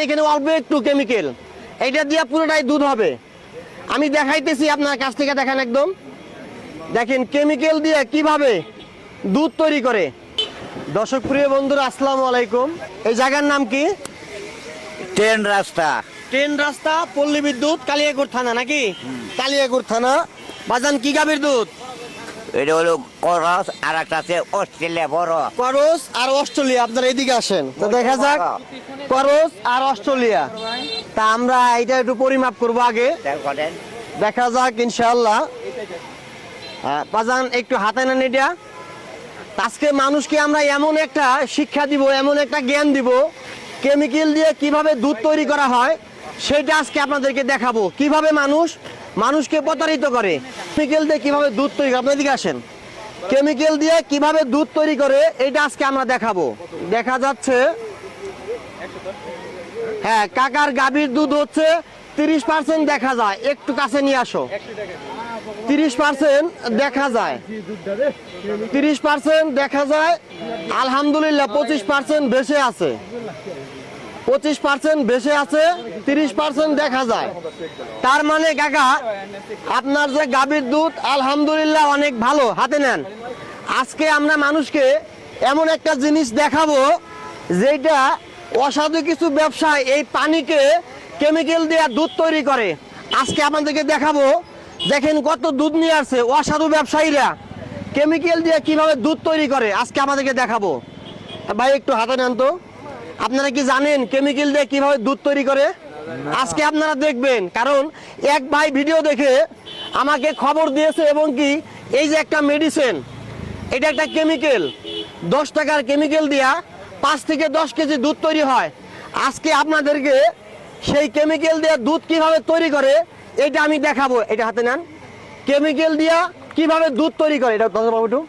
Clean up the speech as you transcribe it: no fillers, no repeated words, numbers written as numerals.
এখানে অল্প একটু কেমিক্যাল, এটা দিয়ে পুরোটাই দুধ হবে। আমি দেখাইতেছি, আপনার কাছ থেকে দেখেন, একদম দেখেন কেমিক্যাল দিয়ে কিভাবে দুধ তৈরি করে। দর্শক প্রিয় বন্ধুরা, আসসালামু আলাইকুম। এই জায়গার নাম কি? ট্রেন রাস্তা। ট্রেন রাস্তা, পল্লী বিদ্যুৎ, কালিয়াকৈর থানা নাকি? কালিয়াকৈর থানা। বাজান কি গাভীর দুধ? এটা হলো করস, আর একটা আছে অস্ট্রেলিয়া বড়। করস আর অস্ট্রেলিয়া। আপনারা এদিকে আসেন তো দেখা যাক। করস আর অস্ট্রেলিয়া, তা আমরা এটা একটু পরিমাপ করবো আগে, দেখা যাক ইনশাআল্লাহ। বাজান একটু হাতে নেন এটা। আজকে মানুষকে আমরা এমন একটা শিক্ষা দিব, এমন একটা জ্ঞান দিব, কেমিক্যাল দিয়ে কিভাবে দুধ তৈরি করা হয় সেটা আজকে আপনাদেরকে দেখাবো। কিভাবে মানুষকে প্রতারিত করে, কেমিক্যাল দিয়ে কিভাবে দুধ তৈরি করে। আপনার দিকে আসেন। কেমিক্যাল দিয়ে কিভাবে দুধ তৈরি করে এটা আজকে আমরা দেখাবো। দেখা যাচ্ছে, হ্যাঁ, কাকার গাভীর দুধ হচ্ছে 30% দেখা যায়। একটু কাছে নিয়ে আসো। 30% দেখা যায়, 30% দেখা যায়। আলহামদুলিল্লাহ 25% বেশি আছে, 25% বেশি আছে, 30% দেখা যায়। তার মানে কাকা, আপনার যে গাভীর দুধ আলহামদুলিল্লাহ অনেক ভালো। হাতে নেন। আজকে আমরা মানুষকে এমন একটা জিনিস দেখাবো যেটা অসাধু কিছু ব্যবসায় এই পানিকে কেমিক্যাল দিয়ে দুধ তৈরি করে। আজকে আপনাদেরকে দেখাবো। দেখেন কত দুধ নিয়ে আসছে অসাধু ব্যবসায়ীরা, কেমিক্যাল দিয়ে কিভাবে দুধ তৈরি করে আজকে আমাদেরকে দেখাবো। ভাই একটু হাতে নেন তো। আপনারা কি জানেন কেমিক্যাল দিয়ে কিভাবে দুধ তৈরি করে? আজকে আপনারা দেখবেন, কারণ এক ভাই ভিডিও দেখে আমাকে খবর দিয়েছে, এবং কি এই যে একটা মেডিসিন, এটা একটা কেমিক্যাল, 10 টাকার কেমিক্যাল দিয়া 5 থেকে 10 কেজি দুধ তৈরি হয়। আজকে আপনাদেরকে সেই কেমিক্যাল দিয়ে দুধ কিভাবে তৈরি করে এটা আমি দেখাবো। এটা হাতে নেন। কেমিক্যাল দিয়া কিভাবে দুধ তৈরি করে এটা একটু